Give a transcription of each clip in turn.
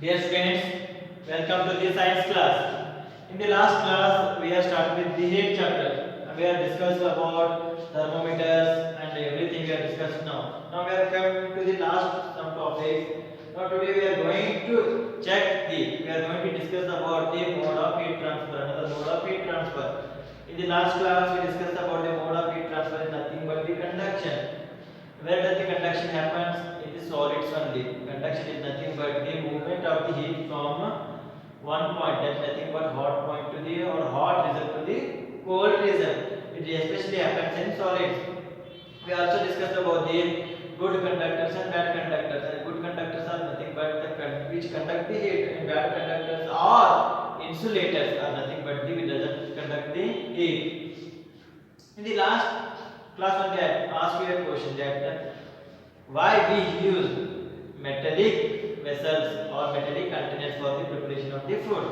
Dear students, welcome to the science class. In the last class, we have started with the heat chapter. We have discussed about thermometers and everything we have discussed now. Now we are coming to the last some topics. Now today we are going to we are going to discuss about the mode of heat transfer. Another mode of heat transfer. In the last class, we discussed about the mode of heat transfer is nothing but the conduction. Where does the conduction happens? In the solids only. Conduction is nothing but the movement of the heat from one point, that's nothing but hot point to the or hot region to the cold region. It especially happens in solids. We also discussed about the good conductors and bad conductors. And good conductors are nothing but the which conduct the heat, and bad conductors are insulators are nothing but the which doesn't conduct the heat. In the last class only I asked you a question that why we use metallic vessels or metallic containers for the preparation of the food.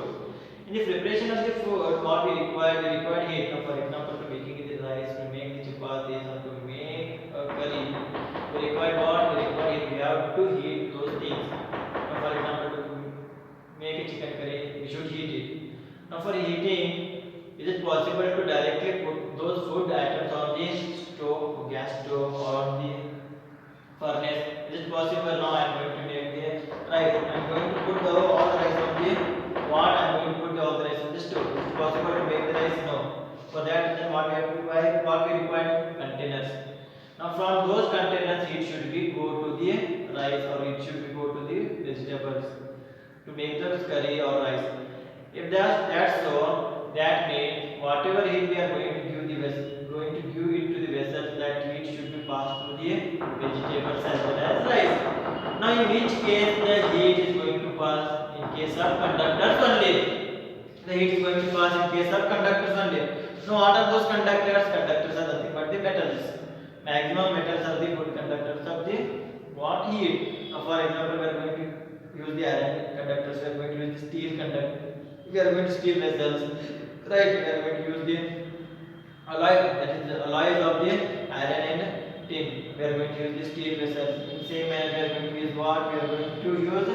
In the preparation of the food, what we require heat. For example, to making the rice, to make the chapatis, or to make a curry, we require what? We require heat. We have to heat those things. For example, to make a chicken curry, we should heat it. Now, for heating, is it possible to directly put those food items on the stove, gas stove, or on the furnace? Is it possible? Now I am going to make the rice. I am going to put all the rice on the what? I am going to put all the rice on the stove. Is it possible to make the rice? No. For that, then what we have to require? What we require? Containers. Now from those containers, it should be go to the rice, or it should be go to the vegetables to make the curry or rice. If that's so, that means whatever heat we are going to give it to the vessels, that heat should be passed through the vegetables as well as rice. Now in which case the heat is going to pass? In case of conductors only. The heat is going to pass in case of conductors only. Now what are those conductors? Conductors are nothing but the metals. Maximum metals are the good conductors of the what heat. Now for example, we are going to use the iron conductors, we are going to use the steel conductor. We are going to steel vessels, right? We are going to use the alloy, that is the alloys of the iron and tin. We are going to use the steel vessels. In the same manner, we are going to use what? We are going to use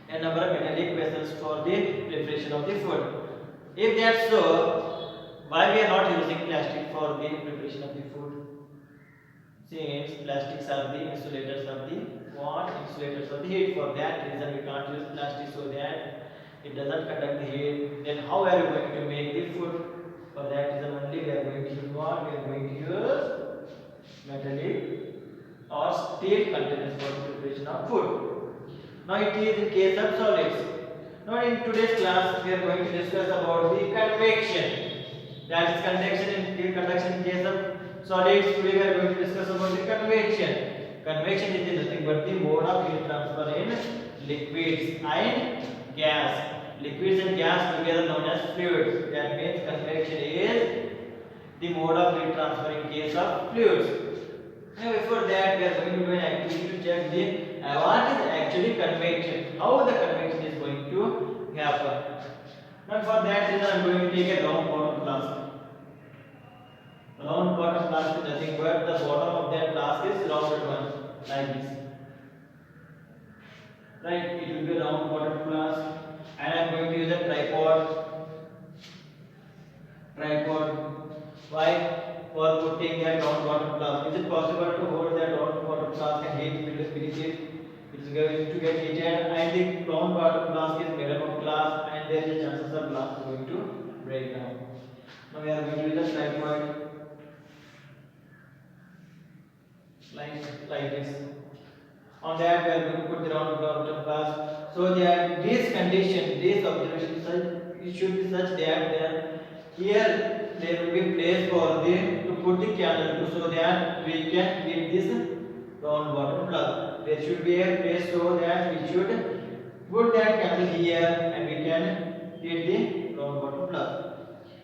a number of metallic vessels for the preparation of the food. If that's so, why we are not using plastic for the preparation of the food? Since plastics are the insulators of the what? Insulators of the heat. For that reason, we can't use plastic, so that it doesn't conduct the heat. Then how are you going to make the food? For that reason only we are going to use what? We are going to use metallic or steel containers for the preparation of food. Now it is in case of solids. Now in today's class we are going to discuss about the convection. That is conduction in case of solids. Today we are going to discuss about the convection. Convection is nothing but the mode of heat transfer in liquids and gas. Liquids and gas together known as fluids. That means convection is the mode of heat transfer in case of fluids. Now before that, we are going to do an activity to check what is actually convection, how the convection is going to happen. Now for that reason, I am going to take a round bottom flask. Round bottom flask is nothing but the bottom of that flask is rounded one, like this. Right, it will be a round bottom flask, and I am going to use a tripod. Why? For putting that round bottom flask. Is it possible to hold that round bottom flask and heat beneath it? It is going to get heated, and the round bottom flask is made up of glass, and there is a chances of glass is going to break down. Now we are going to use a tripod like this. On that we are going to put the round bottom flask, so that this condition, this observation it should be such that here there will be place for to put the candle to, so that we can heat this round bottom flask. There should be a place so that we should put that candle here, and we can heat the round bottom flask.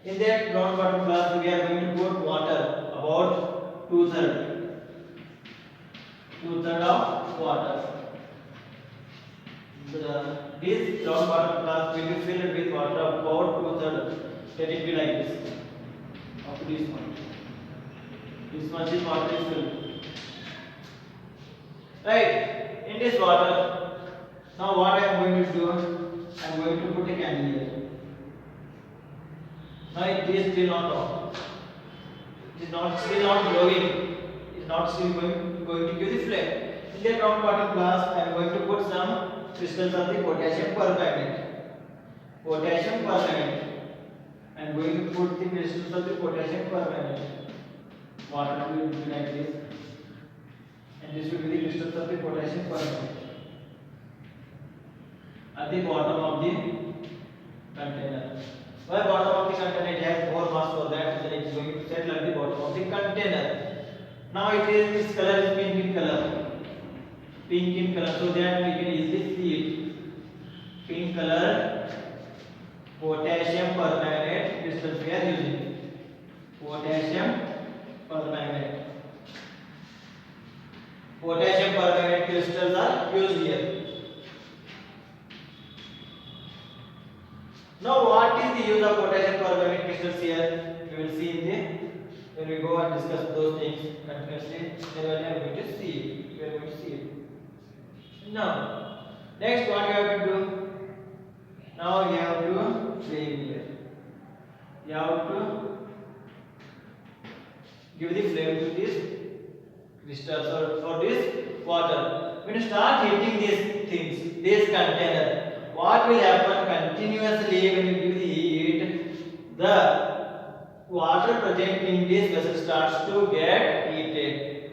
In that round bottom flask we are going to put water, about 2/3 of water. This round bottom flask will be filled with water about 2/3. Let it be like this. Up to this point. This much is water is filled. Right. In this water, Now what I am going to do? I am going to put a candle here. Now it is still not on. It is not still not glowing. It is not still going to give the flame. In the ground water glass, I am going to put some crystals of the potassium permanganate. Potassium permanganate. I am going to put the crystals of the potassium permanganate. Water will be like this, and this will be the crystals of the potassium permanganate at the bottom of the container. Why bottom of the container? It has more mass, for that so it is going to settle at the bottom of the container. Now it is, this color is pink in color. Pink in color, so that we can easily see it. Pink color, potassium permanganate crystals we are using. Potassium permanganate. Potassium permanganate crystals are used here. Now what is the use of potassium permanganate crystals here? We will see in the, when we go and discuss those things continuously, then we are going to see it. We are going to see it. Now, next what you have to do? Now you have to flame here. You have to give the flame to this crystals or this water. When you start heating these things, this container, what will happen continuously when you give the heat? The water present in this vessel starts to get heated.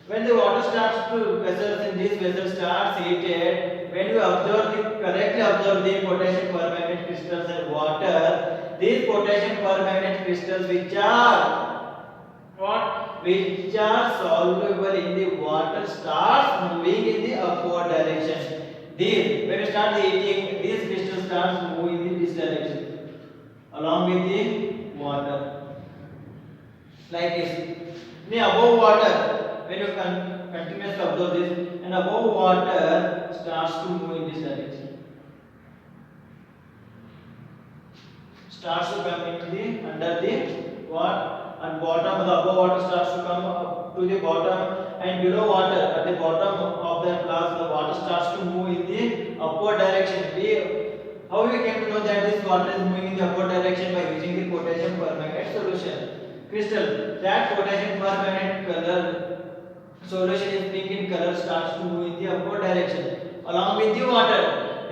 When the water starts to vessels in this vessel starts heated, when you correctly observe the potassium permanganate crystals and water, these potassium permanganate crystals which are what? Which are soluble in the water starts moving in the upward direction. These, when you start the heating, these crystals starts moving in this direction along with the water, like this. In above water, when you continuously observe this, and above water starts to move in this direction, starts to come in the under the what, and bottom, the above water starts to come up to the bottom, and below water at the bottom of the glass, the water starts to move in the upward direction. How we came to know that this water is moving in the upward direction? By using the potassium permanganate solution crystal. That potassium permanganate color solution is pink in color, starts to move in the upward direction along with the water.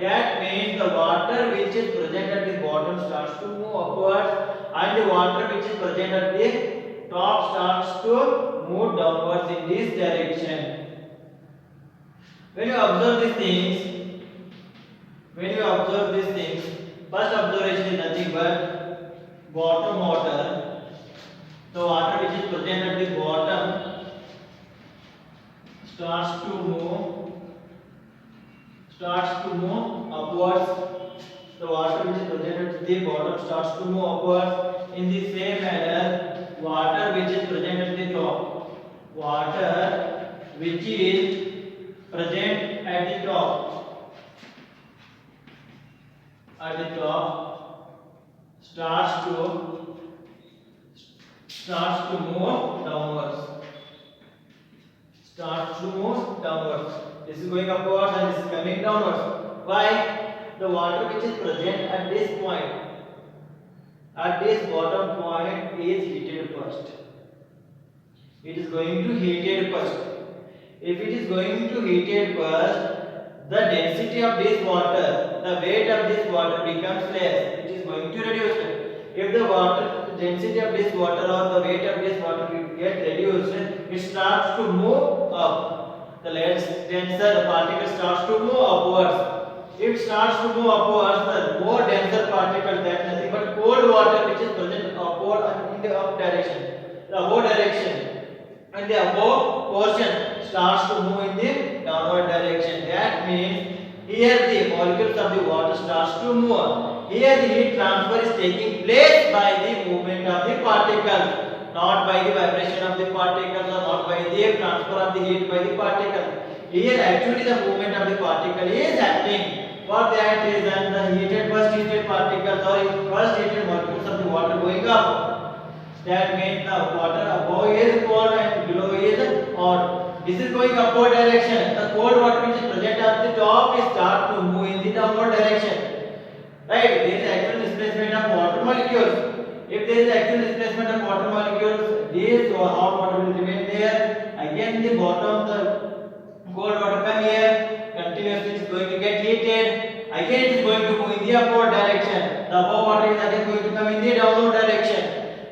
That means the water which is present at the bottom starts to move upwards, and the water which is present at the top starts to move downwards in this direction. When you observe these things, first observation is nothing but bottom water. The water which is present at the bottom starts to move upwards. The water which is present at the bottom starts to move upwards. In the same manner, water which is present at the top, starts to move downwards. This is going upwards and this is coming downwards. Why? The water which is present at this point, at this bottom point, is heated first. It is going to heated first. If it is going to heated first, the density of this water, the weight of this water becomes less. It is going to reduce. If the water density of this water or the weight of this water will get reduced, it starts to move up. The denser particle starts to move upwards. If it starts to move upwards, the more denser particle, that nothing but cold water which is present upward and in the up direction, the above direction, and the above portion starts to move in the downward direction. That means here the molecules of the water starts to move. Here the heat transfer is taking place by the movement of the particles, not by the vibration of the particles or not by the transfer of the heat by the particle. Here actually the movement of the particle is happening. For that reason, the first heated particles or first heated molecules of the water going up. That means the water above is cold and below is hot. This is going upward direction. The cold water which is present at the top start to move in the downward direction. Right? There is actual displacement of water molecules. If there is actual displacement of water molecules, this hot water will remain there. Again, the bottom, the cold water come here. Continuously, it is going to get heated. Again, it is going to move in the upward direction. The above water is again going to come in the downward direction.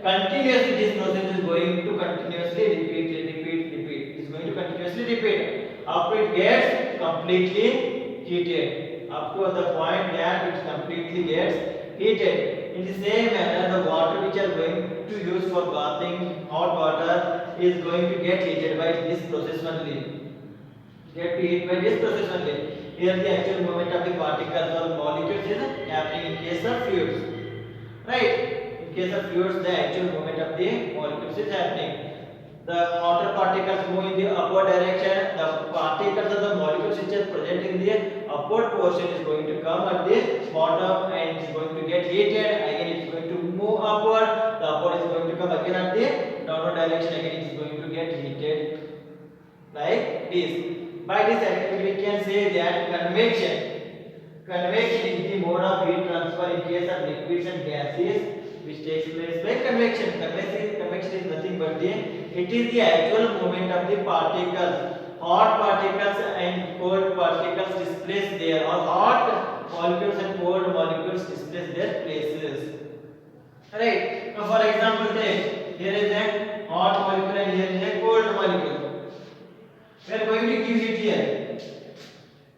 Continuously, this process is going to continuously repeat. It is going to continuously repeat up to it gets completely heated. Up to the point that it completely gets heated. In the same manner, the water which are going to use for bathing, hot water, is going to get heated by this process only. Get heated by this process only. Here the actual movement of the particles or molecules is happening in case of fluids. Right? In case of fluids, the actual movement of the molecules is happening. The water particles move in the upward direction. The particles of the molecules which are present in the upward portion is going to come at the bottom and it is going to get heated. Again, it is going to move upward. The upward is going to come again at the downward direction. Again, it is going to get heated like this. By this activity, we can say that convection is the mode of heat transfer in case of liquids and gases, which takes place by convection. Convection is nothing but it is the actual movement of the particles. Hot particles and cold particles displace their, or hot molecules and cold molecules displace their places. Right? Now, for example, take here is a hot molecule and here is a cold molecule. We are going to give heat here.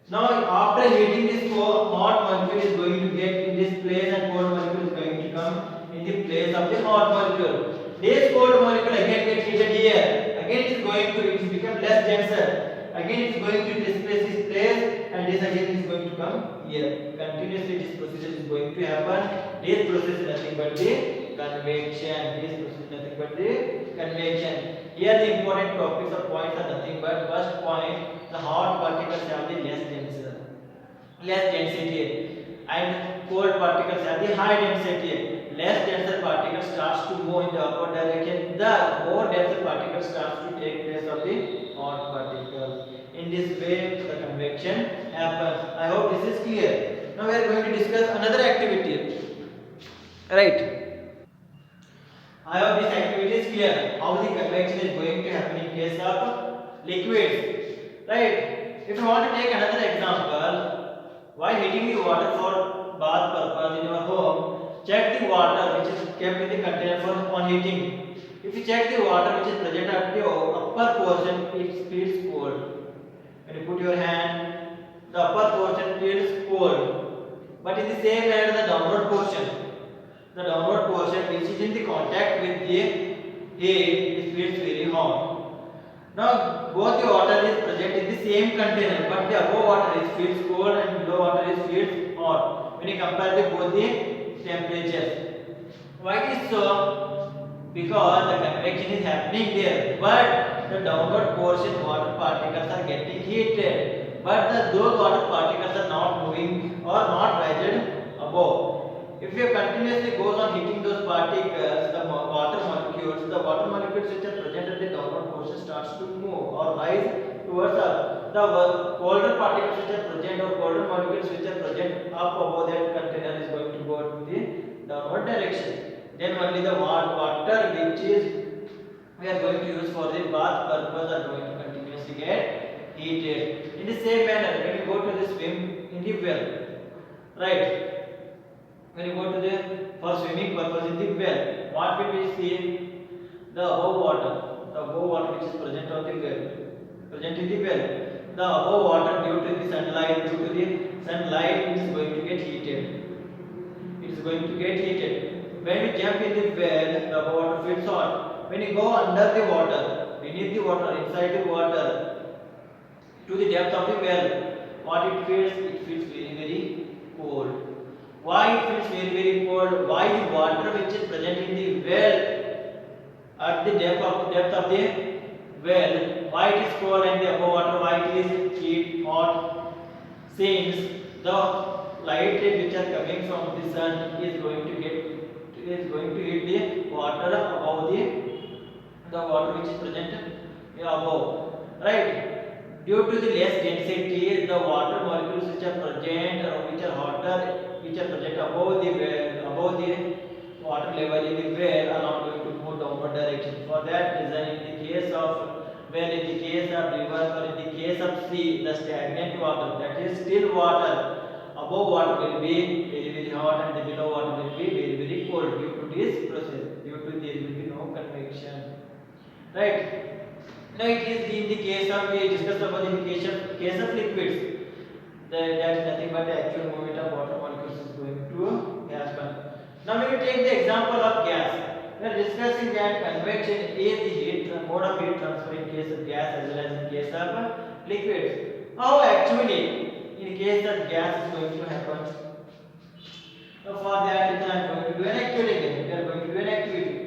Now, after heating, this hot molecule is going to get in this place and cold molecule is going to come in the place of the hot molecule. This cold molecule again gets heated here. Again, it is going to become less denser. Again, it is going to displace this place and this again is going to come here. Continuously, this process is going to happen. This process is nothing but the convection. This process is nothing but the convection. Here, the important topics or points are nothing but first point: the hot particles have the less density, and cold particles have the high density. Less denser particle starts to move in the upward direction. The more denser particle starts to take place of the hot particles. In this way, the convection happens. I hope this is clear. Now we are going to discuss another activity. Right. I hope this activity is clear. How the convection is going to happen in case of liquids. Right. If you want to take another example, while heating the water for bath purpose in your home, check the water which is kept in the container for on heating. If you check the water which is present at the upper portion, it feels cold. When you put your hand, the upper portion feels cold. But in the same manner, the downward portion which is in the contact with the heat, it feels very hot. Now, both the water is present in the same container, but the above water is feels cold and below water is feels hot. When you compare both the temperatures, why it is so? Because the convection is happening there, but the downward portion water particles are getting heated, but those water particles are not moving or not rising above. If you continuously goes on heating those particles, the water molecules which are present at the downward portion starts to move or rise towards up. The colder particles which are present or colder molecules which are present up above that container is going to go to the downward direction. Then only the water which is we are going to use for the bath purpose are going to continuously get heated. In the same manner, when you go to the swim in the well, right? When you go to the for swimming purpose in the well, what will we see? The above water which is present on the well, present in the well. The above water due to the sunlight, it is going to get heated. It is going to get heated. When you jump in the well, the water feels hot. When you go under the water, beneath the water, inside the water, to the depth of the well, what it feels very, very cold. Why it feels very, very cold? Why the water which is present in the well at the depth of the well, why it is cold and the above water why it is heat hot? Since the light rays which are coming from the sun is going to heat the water above the water which is present above, right? Due to the less density, the water molecules which are present or which are hotter, which are present above the water level in the well are not going to move downward direction. For that reason, in the case of well, in the case of river or in the case of sea, the stagnant water, that is still water, above water will be very hot and the below water will be very cold due to this process. Due to there will be no convection. Right? Now it is in the case of, we discussed about in the case of liquids. That is nothing but the actual movement of water molecules is going to happen. Now we will take the example of gas. We are discussing that convection is the mode of heat transfer in case of gas as well as in case of liquids. How actually in case of gas is going to happen? So for that reason I am going to do an activity again. We are going to do an activity.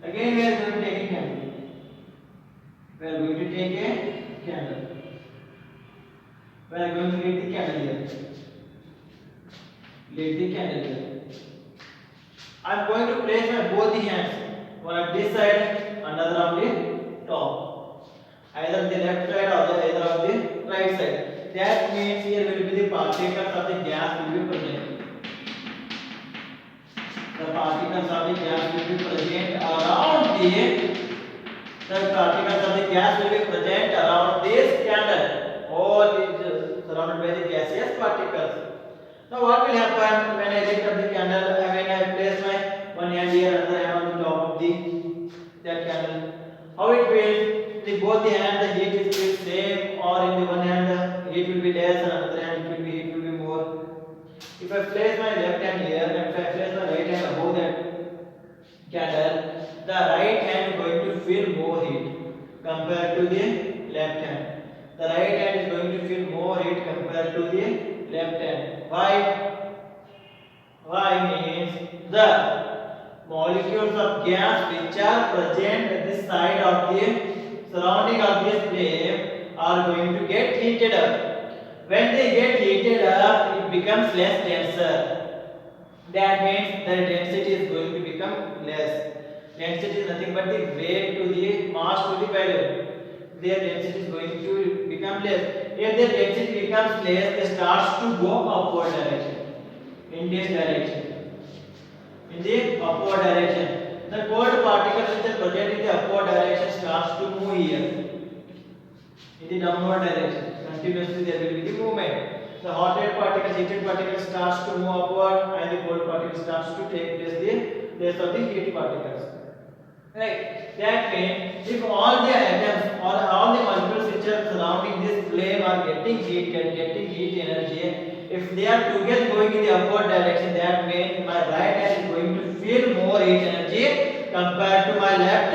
Again we are going to take a candle. We are going to take a candle. We are going to light the candle here. Light the candle here. I am going to place my both the hands, one at this side, another on the top, either the left side or either on the right side. That means here will be the particles of the gas will be present. The particles of the gas will be present around this candle. All is surrounded by the gaseous particles. Now what will happen when I light up the candle? When I place my one hand here, another hand on the top of that candle. How it will? In both the hands the heat is still same, or in the one hand the heat will be less, and another hand heat will be more. If I place my left hand here and if I place my right hand above that candle, the right hand is going to feel more heat compared to the left hand. The right hand is going to feel more heat compared to the left hand. Why? Why means the molecules of gas which are present at the side of the surrounding of this flame are going to get heated up. When they get heated up, it becomes less denser. That means the density is going to become less. Density is nothing but the weight to the mass to the value. Their density is going to become less. If their density becomes less, they starts to go upward direction. In this direction. In the upward direction. The cold particles which are present in the upward direction starts to move here. In the downward direction. Continuously there will be the movement. The heated particles starts to move upward, and the cold particles starts to take place of the heat particles. Right. That means if all the atoms or all the molecules which are surrounding this flame are getting heat energy, if they are together going in the upward direction, that means my right hand is going to feel more heat energy compared to my left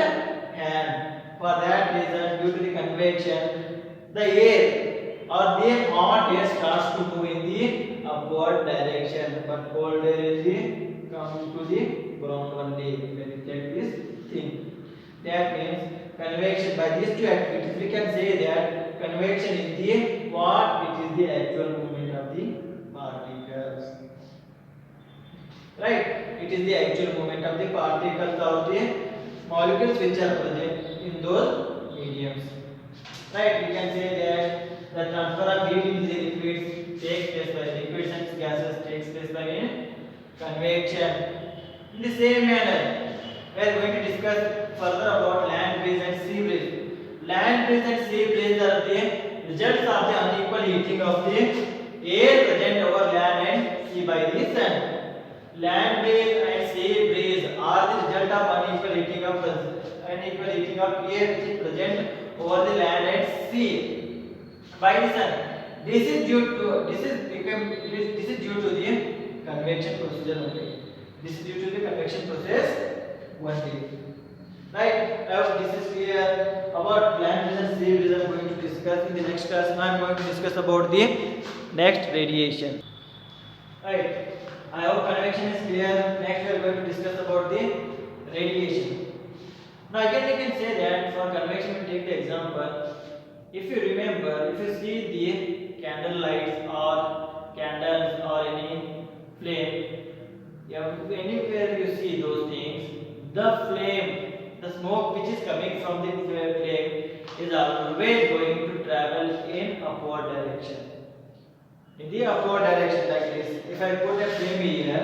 hand. For that reason, due to the convection, the air or the hot air starts to move in the upward direction, but cold air is coming to the ground only. When we check this thing, that means convection. By these two activities, we can say that convection is the what? It is the actual movement of the particles. Right? It is the actual movement of the particles of the molecules which are present in those mediums. Right? We can say that the transfer of heat in the liquids takes place by liquids and gases takes place by convection. In the same manner, we are going to discuss further about land breeze and sea breeze. Land breeze and sea breeze are the results of the unequal heating of the air present over land and sea by the sun. Land breeze and sea breeze are the result of unequal heating of air which is present over the land and sea by the sun. This is due to the convection procedure only. This is due to the convection process only. Right? Now this is clear about land breeze and sea breeze. I am going to discuss in the next class. Now I am going to discuss about the next radiation. Right? I hope convection is clear. Next we are going to discuss about the radiation. Now again we can say that for convection we take the example. If you remember, if you see the candle lights or candles or any flame, anywhere you see those things, the flame, the smoke which is coming from the flame is always going to travel in upward direction. In the upward direction, like this. If I put a flame here,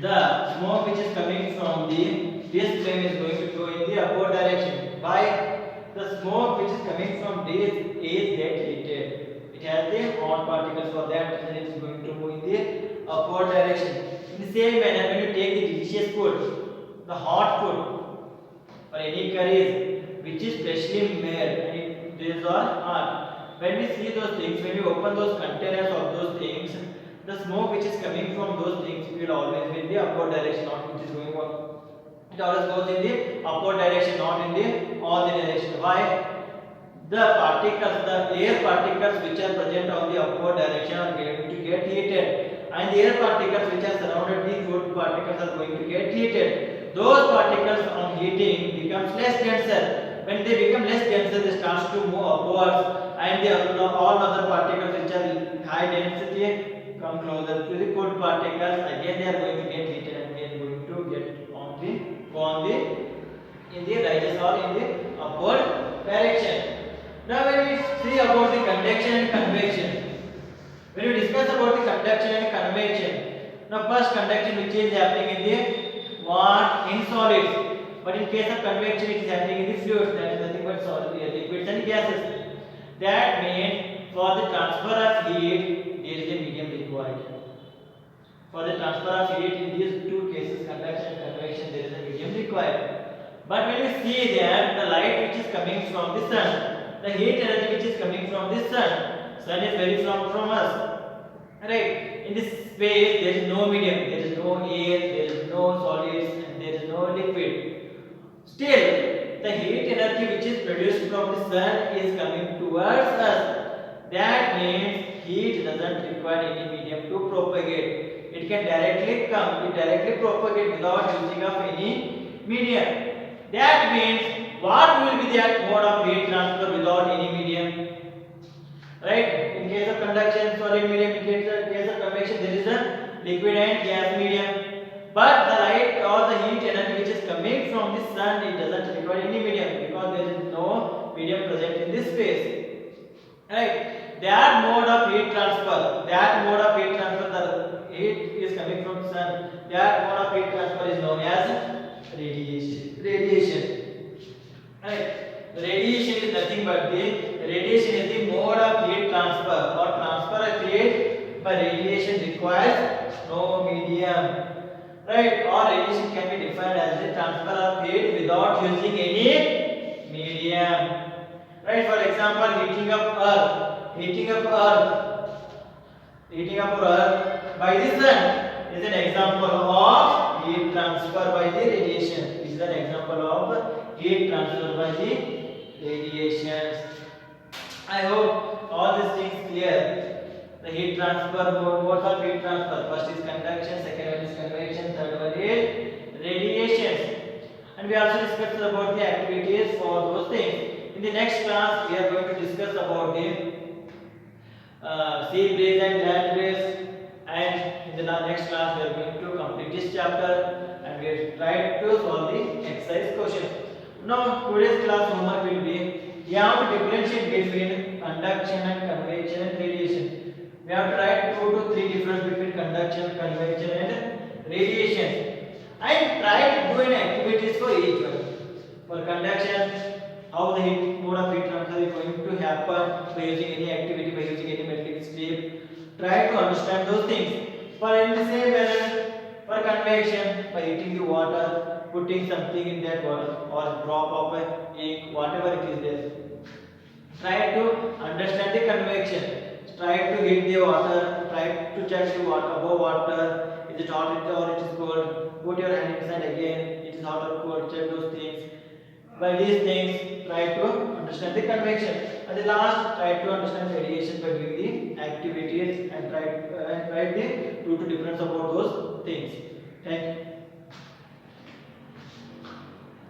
the smoke which is coming from this flame is going to go in the upward direction. Why? The smoke which is coming from this is get heated. It has the hot particles, for that reason it is going to move in the upward direction. In the same manner, when you take the delicious food, the hot food or any curries which is freshly made, and these are hot. When we see those things, when we open those containers of those things, the smoke which is coming from those things will always be in the upward direction, not which is going on. It always goes in the upward direction, not in the opposite direction. Why? The particles, the air particles which are present on the upward direction are going to get heated, and the air particles which are surrounded the food particles are going to get heated. Those particles on heating becomes less denser. When they become less denser, they start to move upwards, and all other particles which are high density come closer to the food particles. Again, they are going to get heated and again going to get on the in the rises or in the upward direction. Now, when we see about the conduction and convection, when we discuss about the conduction and convection, now first conduction which is happening in the in solids, but in case of convection it is happening in the fluids, that is nothing but solid liquids and gases. That means for the transfer of heat there is a medium required. For the transfer of heat in these two cases, conduction and convection, there is a medium required. But when we see that the light which is coming from the sun, the heat energy which is coming from the sun is very far from us, right? In this space there is no medium, there is no air, there is no solids, and there is no liquid. Still, the heat energy which is produced from the sun is coming towards us. That means heat doesn't require any medium to propagate. It can directly propagate without using of any medium. That means what will be that mode of heat transfer without any medium? Right? In case of conduction, solid medium. In case of convection, there is a liquid and gas medium. But the light or the heat energy which is coming from the sun, it doesn't require any medium because there is no medium present in this space. Right? That mode of heat transfer, the heat is coming from the sun. That mode of heat transfer is known as radiation. Right? The radiation is nothing but the mode of heat transfer, or transfer of heat by radiation requires no medium. Right? Or radiation can be defined as the transfer of heat without using any medium. Right? For example, heating up earth by the sun is an example of heat transfer by the radiation. This is an example of heat transfer by the radiations. I hope all these things clear. The heat transfer modes of heat transfer. First is conduction, second one is convection, third one is radiations. And we also discussed about the activities for those things. In the next class, we are going to discuss about the sea breeze and land breeze. And in the next class, we are going to complete this chapter and we will try to solve the exercise questions. Now, today's class homework will be, you have to differentiate between conduction and convection and radiation. We have to write 2 to 3 difference between conduction, convection and radiation. And try to do any activities for each one. For conduction, how the mode of heat transfer is going to happen by using any activity, by using any metallic strip. Try to understand those things. For in the same manner, for convection, by heating the water, putting something in that water or drop of ink, whatever it is there. Try to understand the convection. Try to heat the water. Try to check the water above water. Is it hot or it is cold? Put your hand inside again. It is hot or cold. Check those things. By these things, try to understand the convection. At the last, try to understand radiation by doing the activities and try the 2 to difference about those things. Thank you.